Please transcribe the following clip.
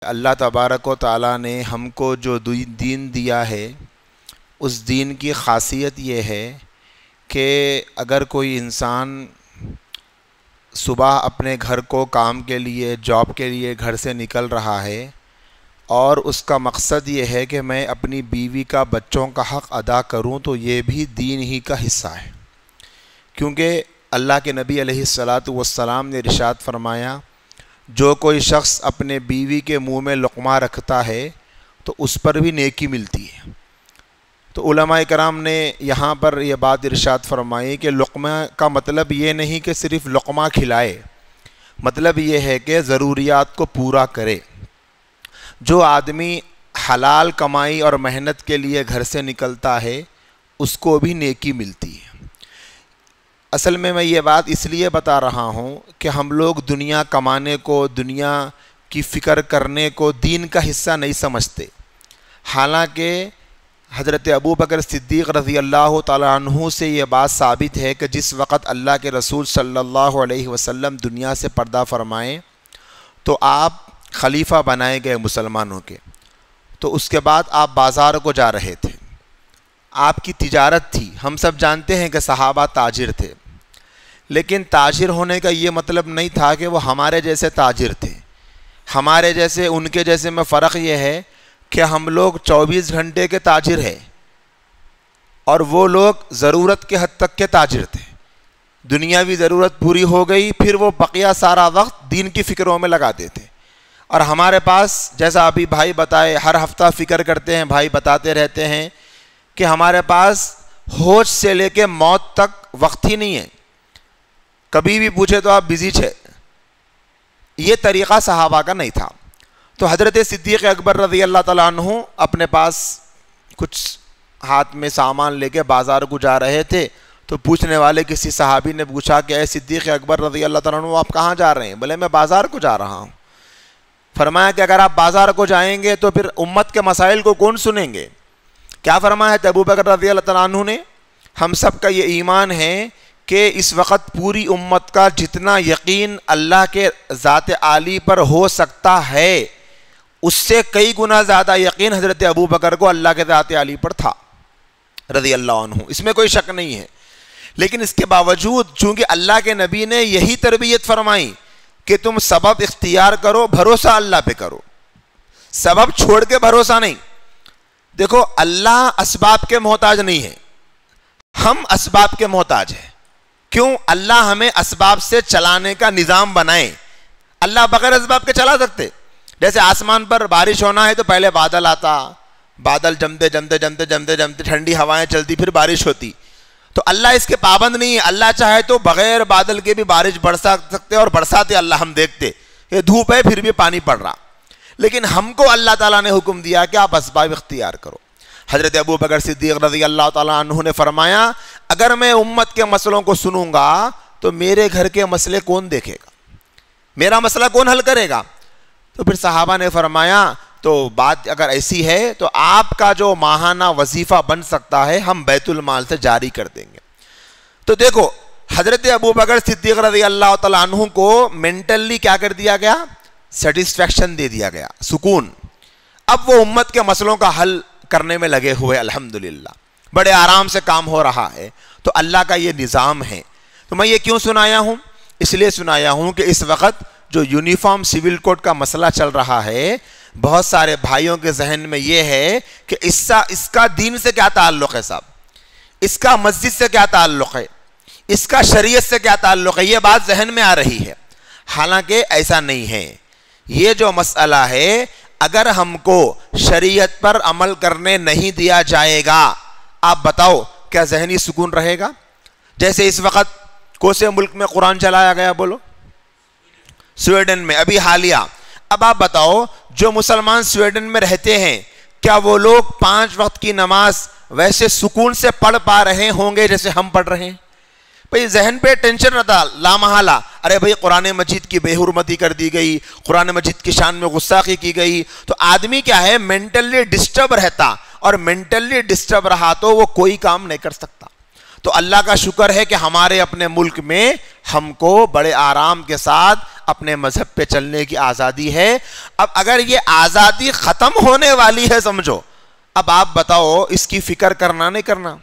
اللہ تبارک و تعالیٰ نے ہم کو جو دین دیا ہے اس دین کی خاصیت یہ ہے کہ اگر کوئی انسان صبح اپنے گھر کو کام کے لیے جاب کے لیے گھر سے نکل رہا ہے اور اس کا مقصد یہ ہے کہ میں اپنی بیوی کا بچوں کا حق ادا کروں تو یہ بھی دین ہی کا حصہ ہے، کیونکہ اللہ کے نبی علیہ الصلاۃ والسلام نے ارشاد فرمایا جو کوئی شخص اپنے بیوی کے منہ میں لقمہ رکھتا ہے تو اس پر بھی نیکی ملتی ہے۔ تو علماء کرام نے یہاں پر یہ بات ارشاد فرمائی کہ لقمہ کا مطلب یہ نہیں کہ صرف لقمہ کھلائے، مطلب یہ ہے کہ ضروریات کو پورا کرے۔ جو آدمی حلال کمائی اور محنت کے لیے گھر سے نکلتا ہے اس کو بھی نیکی ملتی ہے۔ اصل میں یہ بات اس لیے بتا رہا ہوں کہ ہم لوگ دنیا کمانے کو، دنیا کی فکر کرنے کو دین کا حصہ نہیں سمجھتے، حالانکہ حضرت ابو بکر صدیق رضی اللہ تعالیٰ عنہ سے یہ بات ثابت ہے کہ جس وقت اللہ کے رسول صلی اللہ علیہ وسلم دنیا سے پردہ فرمائیں تو آپ خلیفہ بنائے گئے مسلمانوں کے، تو اس کے بعد آپ بازار کو جا رہے تھے، آپ کی تجارت تھی۔ ہم سب جانتے ہیں کہ صحابہ تاجر تھے، لیکن تاجر ہونے کا یہ مطلب نہیں تھا کہ وہ ہمارے جیسے تاجر تھے۔ ہمارے جیسے ان کے جیسے میں فرق یہ ہے کہ ہم لوگ 24 گھنٹے کے تاجر ہیں اور وہ لوگ ضرورت کے حد تک کے تاجر تھے۔ دنیاوی ضرورت پوری ہو گئی پھر وہ بقیہ سارا وقت دین کی فکروں میں لگاتے تھے، اور ہمارے پاس جیسا ابھی بھائی بتائے ہر ہفتہ فکر کرتے ہیں، بھائی بتاتے رہتے ہیں کہ ہمارے پاس ہوش سے لے کے موت تک وقت ہی نہیں ہے، کبھی بھی پوچھے تو آپ بزی چھے۔ یہ طریقہ صحابہ کا نہیں تھا۔ تو حضرت صدیق اکبر رضی اللہ تعالیٰ عنہ اپنے پاس کچھ ہاتھ میں سامان لے کے بازار کو جا رہے تھے، تو پوچھنے والے کسی صحابی نے پوچھا کہ اے صدیق اکبر رضی اللہ تعالیٰ عنہ آپ کہاں جا رہے ہیں؟ بولے میں بازار کو جا رہا ہوں۔ فرمایا کہ اگر آپ بازار کو جائیں گے تو پھر امت کے مسائل کو کون سنیں گے؟ کیا فرمایا ہے ابو بکر رضی اللہ تعالیٰ عنہ نے؟ ہم سب کا یہ ایمان ہے کہ اس وقت پوری امت کا جتنا یقین اللہ کے ذات عالی پر ہو سکتا ہے اس سے کئی گنا زیادہ یقین حضرت ابو بکر کو اللہ کے ذات عالی پر تھا رضی اللہ عنہ، اس میں کوئی شک نہیں ہے۔ لیکن اس کے باوجود چونکہ اللہ کے نبی نے یہی تربیت فرمائی کہ تم سبب اختیار کرو، بھروسہ اللہ پہ کرو، سبب چھوڑ کے بھروسہ نہیں۔ دیکھو اللہ اسباب کے محتاج نہیں ہے، ہم اسباب کے محتاج ہیں۔ کیوں؟ اللہ ہمیں اسباب سے چلانے کا نظام بنائے۔ اللہ بغیر اسباب کے چلا سکتے؟ جیسے آسمان پر بارش ہونا ہے تو پہلے بادل آتا، بادل جمتے جمتے جمتے جمتے جمتے ٹھنڈی ہوائیں چلتی پھر بارش ہوتی۔ تو اللہ اس کے پابند نہیں ہے، اللہ چاہے تو بغیر بادل کے بھی بارش برسا سکتے اور برساتے اللہ ہم دیکھتے، یہ دھوپ ہے پھر بھی پانی پڑ رہا۔ لیکن ہم کو اللہ تعالیٰ نے حکم دیا کہ آپ اسباب اختیار کرو۔ حضرت ابو بکر صدیق رضی اللہ تعالیٰ عنہ نے فرمایا اگر میں امت کے مسئلوں کو سنوں گا تو میرے گھر کے مسئلے کون دیکھے گا، میرا مسئلہ کون حل کرے گا؟ تو پھر صحابہ نے فرمایا تو بات اگر ایسی ہے تو آپ کا جو ماہانہ وظیفہ بن سکتا ہے ہم بیت المال سے جاری کر دیں گے۔ تو دیکھو حضرت ابو بکر صدیق رضی اللہ تعالیٰ عنہ کو مینٹلی کیا کر دیا گیا؟ سیٹسفیکشن دے دیا گیا، سکون۔ اب وہ امت کے مسئلوں کا حل کرنے میں لگے ہوئے، الحمدللہ بڑے آرام سے کام ہو رہا ہے۔ تو اللہ کا یہ نظام ہے۔ تو میں یہ کیوں سنایا ہوں؟ اس لیے سنایا ہوں کہ اس وقت جو یونیفارم سول کوڈ کا مسئلہ چل رہا ہے بہت سارے بھائیوں کے ذہن میں یہ ہے کہ اس کا دین سے کیا تعلق ہے صاحب، اس کا مسجد سے کیا تعلق ہے، اس کا شریعت سے کیا تعلق ہے، یہ بات ذہن میں آ رہی ہے۔ حالانکہ ایسا نہیں ہے۔ یہ جو مسئلہ ہے اگر ہم کو شریعت پر عمل کرنے نہیں دیا جائے گا، آپ بتاؤ کیا ذہنی سکون رہے گا؟ جیسے اس وقت کون سے ملک میں قرآن چلایا گیا؟ بولو، سویڈن میں ابھی حالیہ۔ اب آپ بتاؤ جو مسلمان سویڈن میں رہتے ہیں کیا وہ لوگ 5 وقت کی نماز ویسے سکون سے پڑھ پا رہے ہوں گے جیسے ہم پڑھ رہے ہیں؟ بھئی ذہن پہ ٹینشن رہتا لامحالہ، ارے بھئی قرآن مجید کی بے حرمتی کر دی گئی، قرآن مجید کی شان میں غستاخی کی گئی، تو آدمی کیا ہے مینٹلی ڈسٹرب رہتا، اور مینٹلی ڈسٹرب رہا تو وہ کوئی کام نہیں کر سکتا۔ تو اللہ کا شکر ہے کہ ہمارے اپنے ملک میں ہم کو بڑے آرام کے ساتھ اپنے مذہب پہ چلنے کی آزادی ہے۔ اب اگر یہ آزادی ختم ہونے والی ہے سمجھو، اب آپ بتاؤ اس کی فکر کرنا نہیں کرنا؟